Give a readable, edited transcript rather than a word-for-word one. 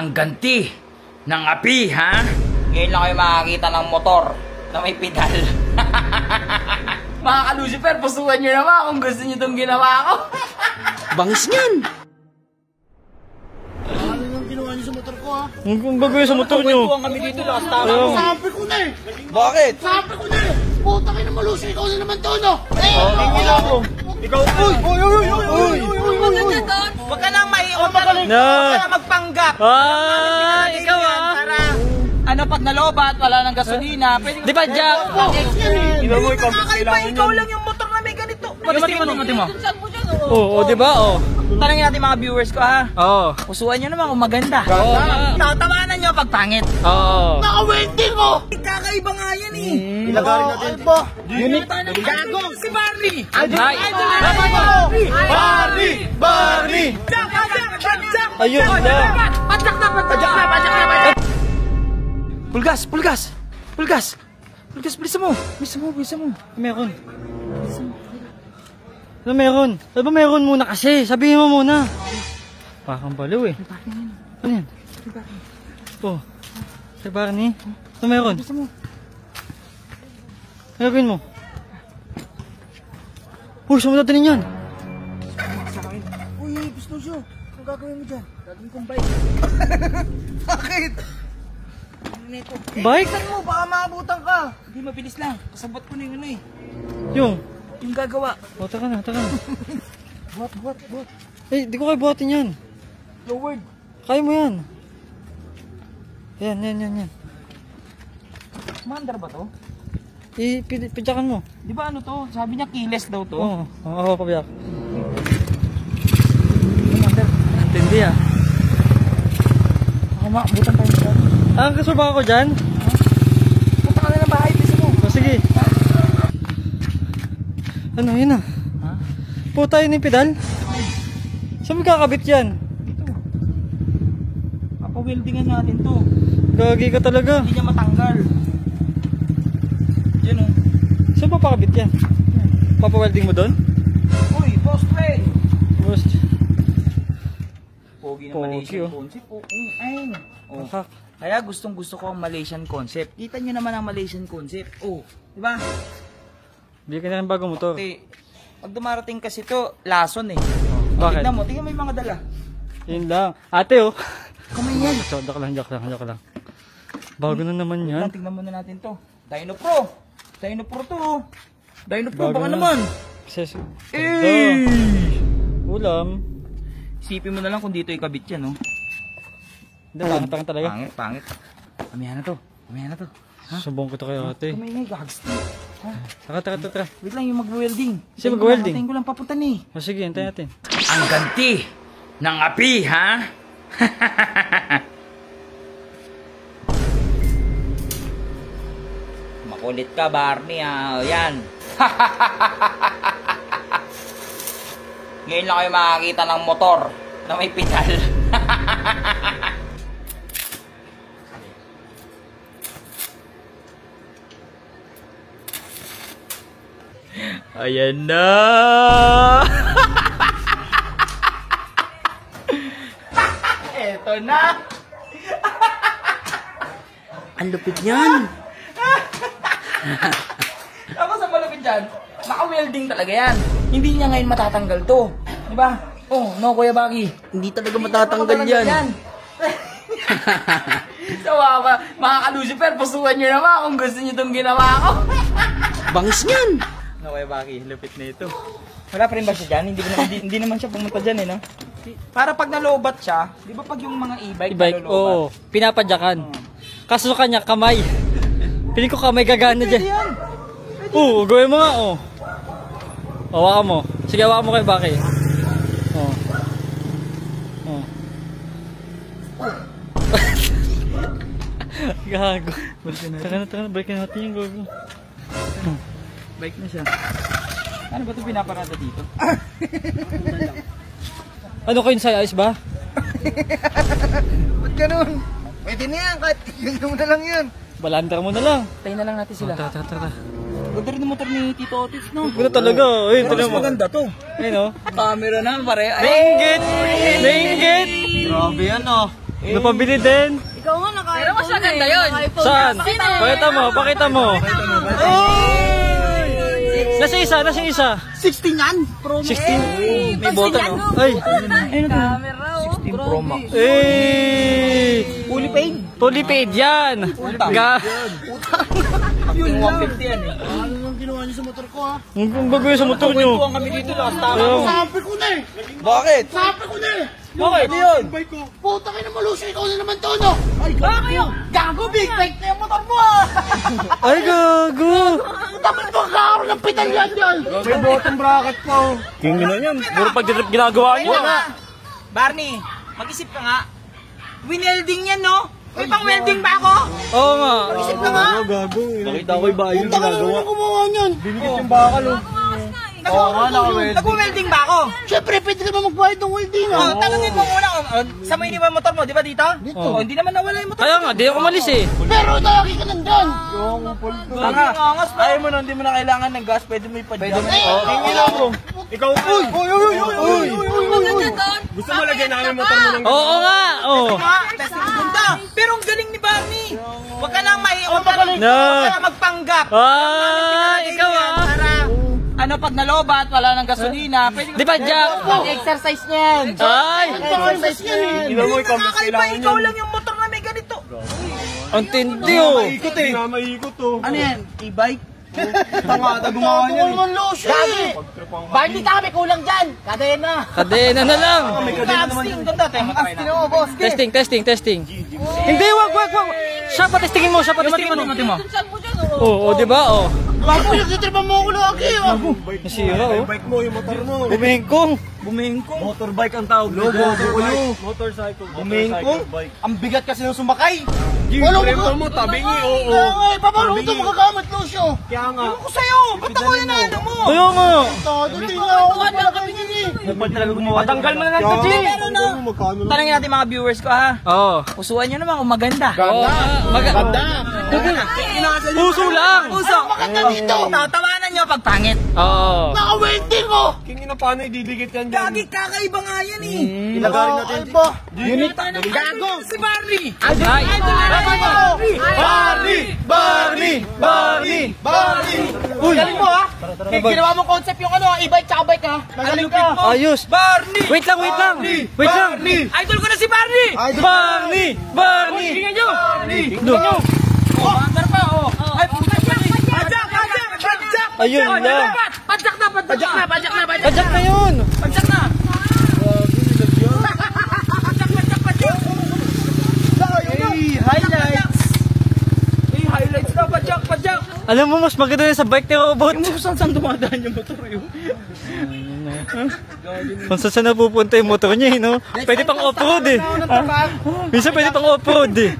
Ang ganti ng api, ha? Ngayon lang kayo makakita ng motor na may pedal. Mga ka-Lucifer, pusuan nyo naman kung gusto nyo itong ginawa ko. Bangis niyan. Ano yung ginawa niyo sa motor ko, ha? Ang gagawin sa motor nyo? Kwentuhan kami dito, lakas tama. Sabi ko na eh! Bakit? Sabi ko na eh! Puta kayo na malusi, ikaw na naman to, no? Hindi na ako. Ikaw, uy! Huwag ka nang maiot. Huwag ka nang magpanggap. Ikaw Ano, pag nalobat, wala ng gasolina. Pwede Di ba, Jack? Ikaw mo, ikaw lang yung motor na may ganito. Mati mo. Oo, di ba? Oo. Tanongin natin mga viewers ko, ha? Oo. Pusuan nyo naman kung maganda. Oo. Tatawanan nyo pag pangit. Oo. Naka-wedding ko! Kakaiba nga yan eh. Ilagarin natin ito. Unit. Gago, si Barney. Barney! Ayun na. Padyak na. Pulgas. Bilisan mo. Meron. Ano meron? Ano ba meron muna kasi? Sabihin mo muna. Parang baliw eh. Ano yan? Oh. Si Barney. Ano meron? Ano gagawin mo? Uy, saan mo natin yan? Uy, gusto siya. Anong gagawin mo dyan? Gagawin kong bike. Bakit? Bike? Bilisan mo, baka maabutan ka. Hindi, mabilis lang. Kasabot ko na yung ano eh. Yung gagawa. Oh, taka na. Buhat. Eh, di ko kayo buhatin yan. Lowered. Kaya mo yan. Yan. Mandar ba to? Pidyakan mo. Di ba ano to? Sabi niya keyless daw to. Oo, ako pabiyak. Intindi ah. Ako maabutan tayo dyan. Kasurba ako dyan? Punta ka na ng bahay, bilisan mo. O sige. Ano, yun na. Ha? Puta yun yung pedal? Saan mo kakabit yan? Ito. Papaweldingan natin to. Gagi ka talaga. Hindi niya matanggal. Yan o. Saan pa pakabit yan? Papawelding mo doon? Uy, boss play! Boss. Pogi na Pogi, Malaysian oh. concept. Ayun. Oh. Akak. Kaya gustong gusto ko ang Malaysian concept. Kita nyo naman ang Malaysian concept. Oh, di ba? Bigyan ka na ng bagong motor. Okay. Pag dumarating kasi to, lason eh. Bakit? Tignan mo yung mga dala. Yun lang. Ate oh. Kamay yan. Joke lang. Bago na naman yan. Tignan muna natin to. Dino Pro to. Oh. Dino Pro, Bago baka na. naman. Ulam. Isipin mo na lang kung dito ikabit yan, no? Hindi, pangit talaga. Pangit. Kamihan na to. Ha? Subong ko to kayo ate. Kamay na, gags. Tara. Wait lang, yung mag-welding. Sino mag-welding? Hintayin ko lang papunta ni. O sige, hintayin natin. Ang ganti ng api, ha? Makulit ka, Barney, ha? Yan. Ngayon lang kayo makakita ng motor na may pedal. Ayan na. Eto na. Ang lupit niyan. Tapos ang malapit dyan, naka-welding talaga yan. Hindi niya ngayon matatanggal to. Diba? Oh, no, Kuya Baki. Hindi talaga matatanggal yan. So, mga ka-Lucifer, pusuan nyo naman kung gusto nyo itong ginawa ko. Bangis niyan. No, Kuya Baki, lupit na ito. Wala pa rin ba siya dyan? Hindi naman siya pumunta dyan eh, no? Para pag nalobat siya, di ba pag yung mga e-bike nalolobat? Oo. Pinapadyakan. Kaso sa kanya, kamay. Piling ko kamay gagana Pwede dyan. yan. Oo, gawin mo nga, oh. Hawakan mo. Sige, hawakan mo kay Baki. Oh. Gago. Tara na, balikan natin yung gago. Bike na siya. Ano ba ito pinaparada dito? Ano kayo sa ayos ba? Ba't ganun? Pwede na yan, kahit yun na lang yun. Balandar mo na lang. Tayo na lang natin sila. Tara. Ganda rin yung motor ni Tito Otis, no? Ganda talaga. Ayun, Pero talaga mas mo. maganda to. Ayun, oh. Camera na, pare. Nainggit! Grabe yan, oh. Napabili din. Ikaw nga naka-iPhone. Pero mas maganda yun. Saan? Pakita mo, pakita mo. Nasa isa. 16 yan. Pro 16. May button, no? Ay. Camera, oh. 16 Pro Max. Fully paid. Fully paid yan. Yung 150 yan eh. Ano nang ginawa niyo sa motor ko ha? Ang gagawin sa motor nyo. Kwentuhan kami dito, lakas tama. Ayun. Sabi ko na eh. Bakit? Sabi ko na eh. Bakit? Ano yun? Puta kayo na malusya, ikaw na naman to, no? Ay, gago! Gago, big bike na yung motor mo, ah! Ay, gago. Dapat magkakaroon ng pedalyan yan! May bottom bracket pa, oh. King na yan. Puro pag-drip ginagawa nyo. Barney, mag-isip ka nga. Winelding yan, no? May pang welding ba ako? Oo nga. Mag-isip ka nga. Nakita ko iba yung Puta kayo na gumawa niyan! Nag-welding ba ako? Siyempre, pwede ka ba magbayad ng welding, Oh, ah? tanongin mo muna. Sa may iniwan motor mo, di ba dito? Dito. Oh, hindi naman nawala yung motor. Kaya nga, di ako umalis eh. Pero lagi ka nandyan! Tanga. Ayaw mo nun, hindi mo na kailangan ng gas. Pwede mo ipadya. Ikaw, uy! Gusto mo lagyan namin motor mo ng... Oo nga. Oo. Testing ganda. Pero ang galing ni Barney. Huwag ka nang huwag ka No. nang magpanggap. Ah, ikaw ah. Para, ano, pag nalobat, wala nang gasolina. Pwede Di ba, Jack? exercise niyan. Ay, Exercise yan eh! Hindi mo kakaiba, ikaw lang yung motor na may ganito. ang tindi oh. Ano yan? E-bike? Tanga, gumawa Gago naman lotion eh! Barney ka kami, kulang dyan. Kadena. Kadena na lang. Casting, ganda. Casting mo, boss. Testing. Hindi, wag. Siya pa testingin mo, mo. Oo, di ba? Oh. Gago, nagtitripan mo ako lagi, ah! Nasira oh. Bike mo, yung motor mo! Bumingkong. Motorbike ang tawag. Motorcycle. Bumingkong. Ang bigat kasi ng sumakay. Walang mo, tabingi, oo. Paano ito magagamit, Lucio? Kaya nga. Ano ko sa'yo? Ba't ako yan ano mo? Kaya nga. Todo, tingnan ako malaki yun eh. Talaga gumawa. Patanggal mo na lang ito, G. Pero no. Tanongin natin mga viewers ko, ha? Oo. Pusuan nyo naman kung maganda. Oo. Maganda. Puso lang. Puso. Maganda dito. Tatawanan nyo pag pangit. Oo. Naka-welding ko. Paano ididikit yan Gagi, kakaiba nga yan eh. Ilagarin natin. Ay ba? Unit. Gago. Si Barney. Ay. Barney! Uy. Galing mo, ha? Ginawa mo concept yung ano, e-bike tsaka bike, ha? Galing ka. Ayos. Barney. Wait lang. Idol ko na si Barney. Barney. Tingnan nyo. No. Oh, andar pa, oh. Ay, padyak. Ayun lang. Padyak na. Pajak na yun. Padyak na. Highlights na, padyak. Alam mo, mas maganda yun sa bike ni Robot. Saan dumadaan yung motor yun? Kung saan napupunta yung motor niya, no? Pwede pang off-road eh. Minsan pwede pang off-road eh.